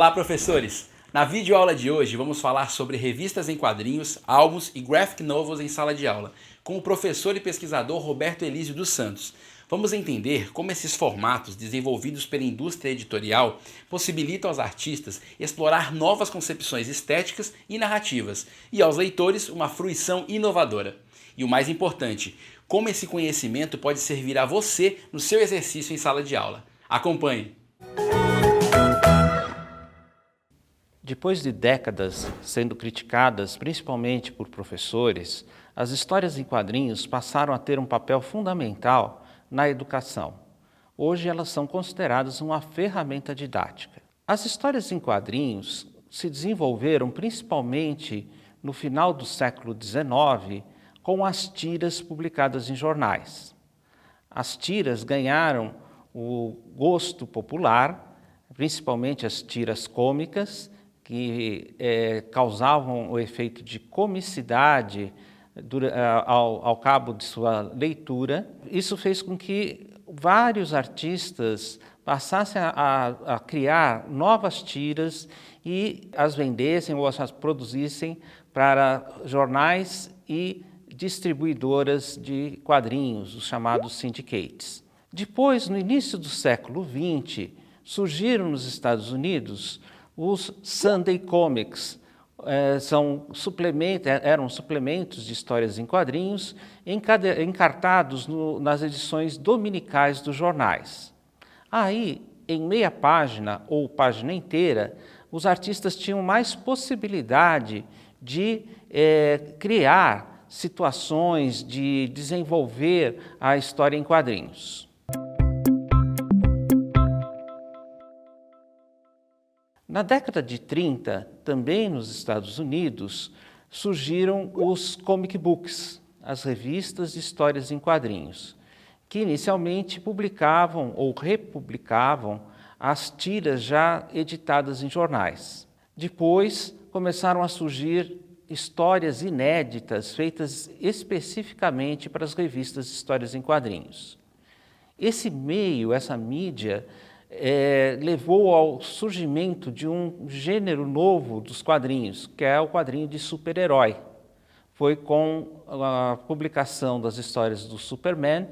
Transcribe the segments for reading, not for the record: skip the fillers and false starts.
Olá, professores! Na videoaula de hoje vamos falar sobre revistas em quadrinhos, álbuns e graphic novels em sala de aula, com o professor e pesquisador Roberto Elísio dos Santos. Vamos entender como esses formatos desenvolvidos pela indústria editorial possibilitam aos artistas explorar novas concepções estéticas e narrativas, e aos leitores uma fruição inovadora. E o mais importante, como esse conhecimento pode servir a você no seu exercício em sala de aula. Acompanhe! Depois de décadas sendo criticadas principalmente por professores, as histórias em quadrinhos passaram a ter um papel fundamental na educação. Hoje elas são consideradas uma ferramenta didática. As histórias em quadrinhos se desenvolveram principalmente no final do século XIX com as tiras publicadas em jornais. As tiras ganharam o gosto popular, principalmente as tiras cômicas, que causavam o efeito de comicidade ao cabo de sua leitura. Isso fez com que vários artistas passassem a criar novas tiras e as vendessem ou as produzissem para jornais e distribuidoras de quadrinhos, os chamados syndicates. Depois, no início do século XX, surgiram nos Estados Unidos os Sunday Comics. Eram suplementos de histórias em quadrinhos encartados nas edições dominicais dos jornais. Aí, em meia página ou página inteira, os artistas tinham mais possibilidade de criar situações, de desenvolver a história em quadrinhos. Na década de 30, também nos Estados Unidos, surgiram os comic books, as revistas de histórias em quadrinhos, que inicialmente publicavam ou republicavam as tiras já editadas em jornais. Depois começaram a surgir histórias inéditas feitas especificamente para as revistas de histórias em quadrinhos. Esse meio, essa mídia, levou ao surgimento de um gênero novo dos quadrinhos, que é o quadrinho de super-herói. Foi com a publicação das histórias do Superman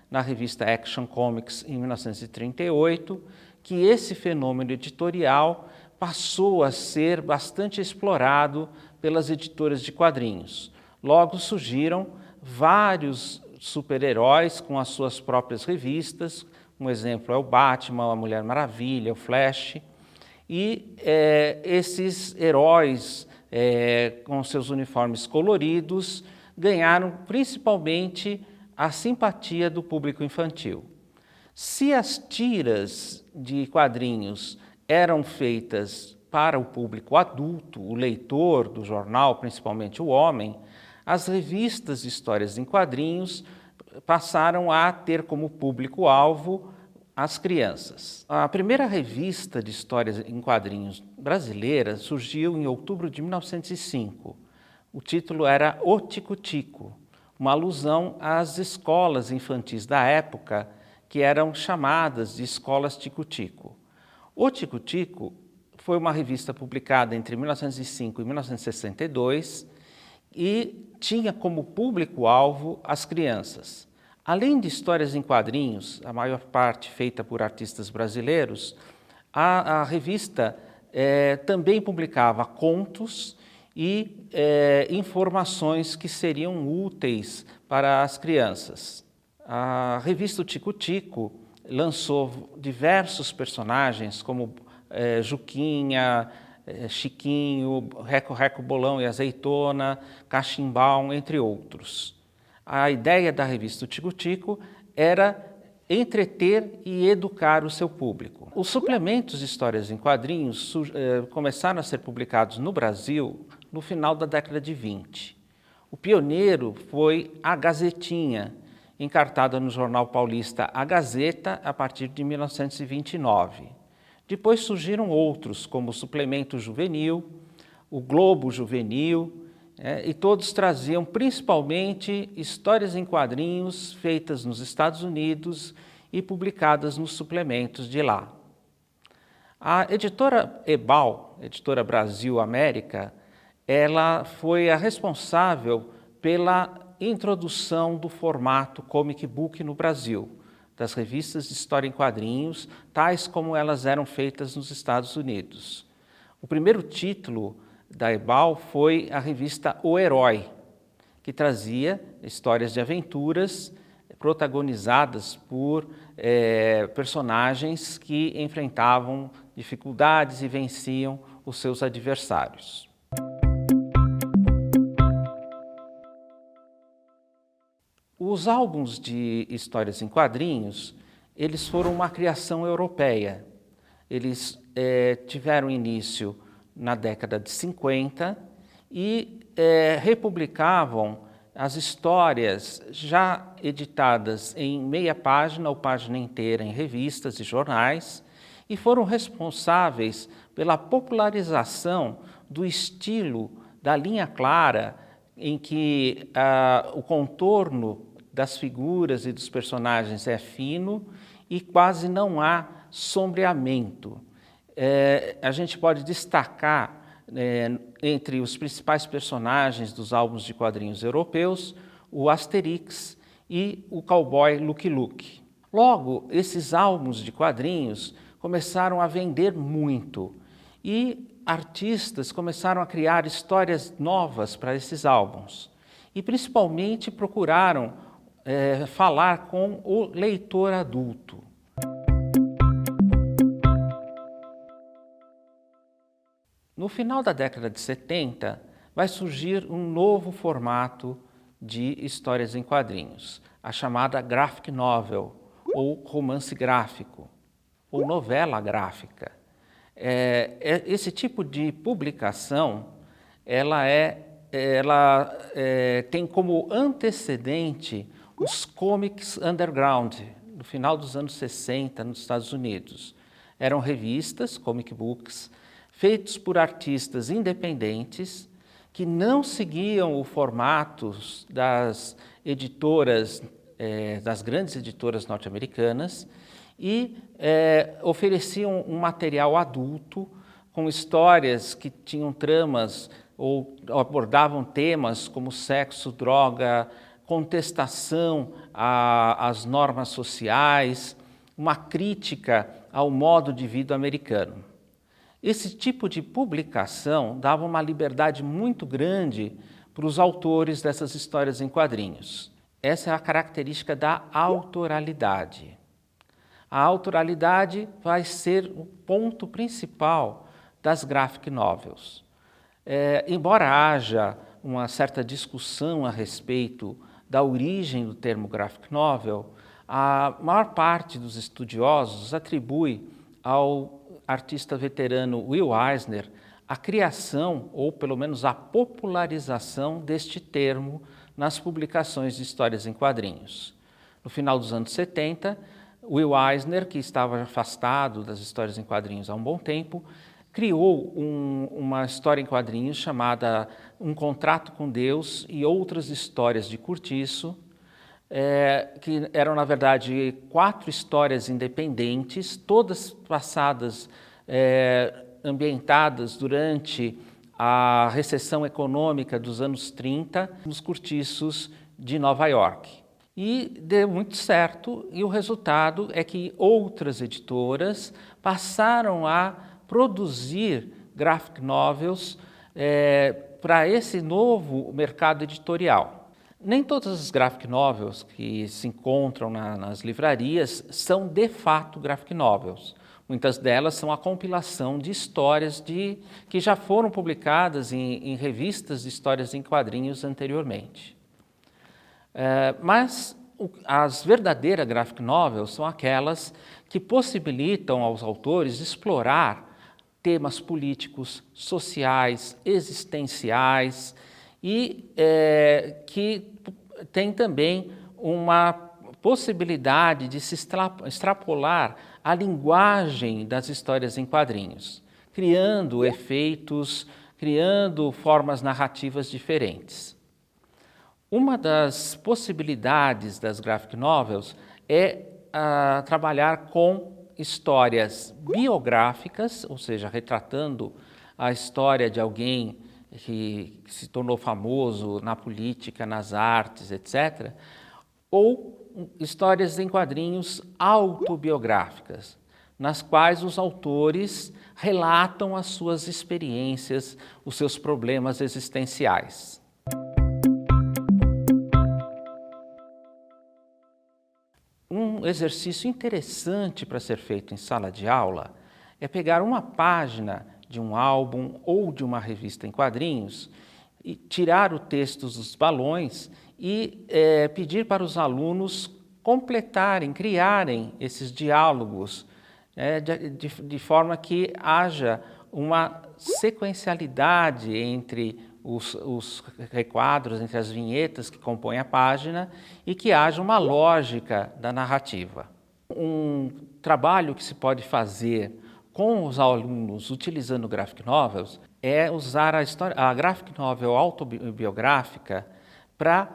na revista Action Comics em 1938, que esse fenômeno editorial passou a ser bastante explorado pelas editoras de quadrinhos. Logo surgiram vários super-heróis com as suas próprias revistas. Um exemplo é o Batman, a Mulher Maravilha, o Flash. E esses heróis, com seus uniformes coloridos, ganharam principalmente a simpatia do público infantil. Se as tiras de quadrinhos eram feitas para o público adulto, o leitor do jornal, principalmente o homem, as revistas de histórias em quadrinhos passaram a ter como público-alvo as crianças. A primeira revista de histórias em quadrinhos brasileira surgiu em outubro de 1905. O título era O Tico-Tico, uma alusão às escolas infantis da época, que eram chamadas de escolas Tico-Tico. O Tico-Tico foi uma revista publicada entre 1905 e 1962 e tinha como público-alvo as crianças. Além de histórias em quadrinhos, a maior parte feita por artistas brasileiros, a revista também publicava contos e informações que seriam úteis para as crianças. A revista Tico-Tico lançou diversos personagens como Juquinha, Chiquinho, Reco-Reco Bolão e Azeitona, Cachimbão, entre outros. A ideia da revista Tico-Tico era entreter e educar o seu público. Os suplementos de histórias em quadrinhos começaram a ser publicados no Brasil no final da década de 20. O pioneiro foi a Gazetinha, encartada no jornal paulista A Gazeta a partir de 1929. Depois surgiram outros, como o Suplemento Juvenil, o Globo Juvenil, e todos traziam principalmente histórias em quadrinhos feitas nos Estados Unidos e publicadas nos suplementos de lá. A editora Ebal, Editora Brasil América, ela foi a responsável pela introdução do formato comic book no Brasil, das revistas de história em quadrinhos, tais como elas eram feitas nos Estados Unidos. O primeiro título da Ebal foi a revista O Herói, que trazia histórias de aventuras protagonizadas por personagens que enfrentavam dificuldades e venciam os seus adversários. Os álbuns de histórias em quadrinhos, eles foram uma criação europeia. Eles tiveram início na década de 50 e republicavam as histórias já editadas em meia página ou página inteira em revistas e jornais e foram responsáveis pela popularização do estilo da linha clara em que o contorno das figuras e dos personagens é fino e quase não há sombreamento. A gente pode destacar entre os principais personagens dos álbuns de quadrinhos europeus o Asterix e o cowboy Lucky Luke. Logo, esses álbuns de quadrinhos começaram a vender muito e artistas começaram a criar histórias novas para esses álbuns e principalmente procuraram falar com o leitor adulto. No final da década de 70, vai surgir um novo formato de histórias em quadrinhos, a chamada graphic novel, ou romance gráfico, ou novela gráfica. Esse tipo de publicação, ela tem como antecedente os comics underground, no final dos anos 60, nos Estados Unidos. Eram revistas, comic books, feitos por artistas independentes que não seguiam o formato das editoras, das grandes editoras norte-americanas e ofereciam um material adulto com histórias que tinham tramas ou abordavam temas como sexo, droga, contestação às normas sociais, uma crítica ao modo de vida americano. Esse tipo de publicação dava uma liberdade muito grande para os autores dessas histórias em quadrinhos. Essa é a característica da autoralidade. A autoralidade vai ser o ponto principal das graphic novels. Embora haja uma certa discussão a respeito da origem do termo graphic novel, a maior parte dos estudiosos atribui ao artista veterano Will Eisner a criação, ou pelo menos a popularização deste termo nas publicações de histórias em quadrinhos. No final dos anos 70, Will Eisner, que estava afastado das histórias em quadrinhos há um bom tempo, criou uma história em quadrinhos chamada Um Contrato com Deus e Outras Histórias de Curtiço, que eram, na verdade, 4 histórias independentes, todas passadas, ambientadas durante a recessão econômica dos anos 30, nos cortiços de Nova York. E deu muito certo, e o resultado é que outras editoras passaram a produzir graphic novels para esse novo mercado editorial. Nem todas as graphic novels que se encontram nas livrarias são de fato graphic novels. Muitas delas são a compilação de histórias que já foram publicadas em revistas de histórias em quadrinhos anteriormente. Mas as verdadeiras graphic novels são aquelas que possibilitam aos autores explorar temas políticos, sociais, existenciais e que tem também uma possibilidade de se extrapolar a linguagem das histórias em quadrinhos, criando efeitos, criando formas narrativas diferentes. Uma das possibilidades das graphic novels é trabalhar com histórias biográficas, ou seja, retratando a história de alguém que se tornou famoso na política, nas artes, etc., ou histórias em quadrinhos autobiográficas, nas quais os autores relatam as suas experiências, os seus problemas existenciais. Um exercício interessante para ser feito em sala de aula é pegar uma página de um álbum ou de uma revista em quadrinhos e tirar o texto dos balões e pedir para os alunos completarem, criarem esses diálogos de forma que haja uma sequencialidade entre os requadros, entre as vinhetas que compõem a página e que haja uma lógica da narrativa. Um trabalho que se pode fazer com os alunos utilizando graphic novels é usar a graphic novel autobiográfica para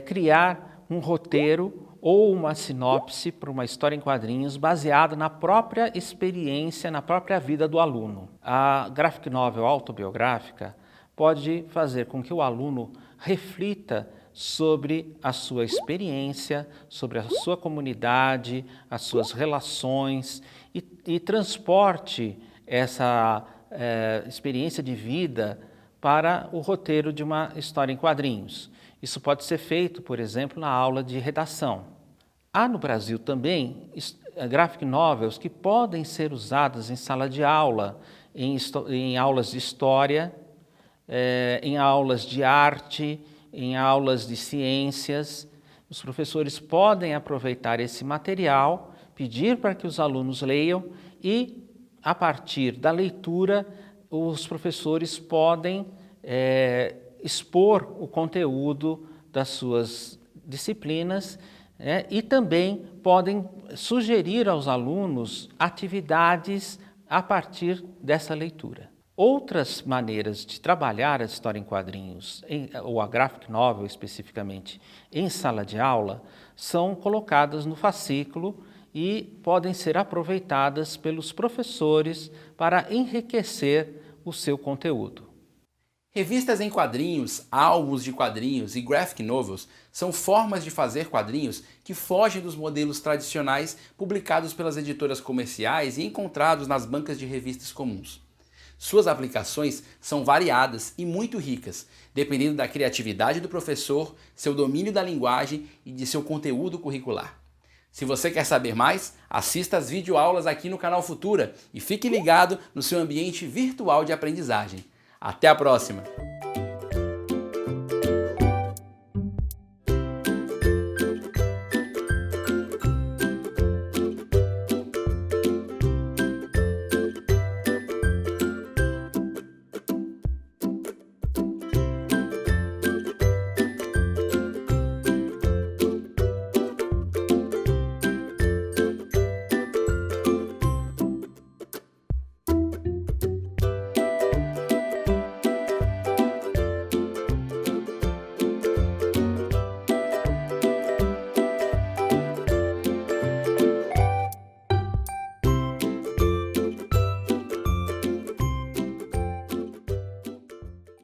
criar um roteiro ou uma sinopse para uma história em quadrinhos baseada na própria experiência, na própria vida do aluno. A graphic novel autobiográfica pode fazer com que o aluno reflita sobre a sua experiência, sobre a sua comunidade, as suas relações e transporte essa experiência de vida para o roteiro de uma história em quadrinhos. Isso pode ser feito, por exemplo, na aula de redação. Há no Brasil também graphic novels que podem ser usadas em sala de aula, em aulas de história, em aulas de arte, em aulas de ciências. Os professores podem aproveitar esse material, pedir para que os alunos leiam e, a partir da leitura, os professores podem expor o conteúdo das suas disciplinas e também podem sugerir aos alunos atividades a partir dessa leitura. Outras maneiras de trabalhar a história em quadrinhos, ou a graphic novel especificamente, em sala de aula, são colocadas no fascículo e podem ser aproveitadas pelos professores para enriquecer o seu conteúdo. Revistas em quadrinhos, álbuns de quadrinhos e graphic novels são formas de fazer quadrinhos que fogem dos modelos tradicionais publicados pelas editoras comerciais e encontrados nas bancas de revistas comuns. Suas aplicações são variadas e muito ricas, dependendo da criatividade do professor, seu domínio da linguagem e de seu conteúdo curricular. Se você quer saber mais, assista às videoaulas aqui no canal Futura e fique ligado no seu ambiente virtual de aprendizagem. Até a próxima!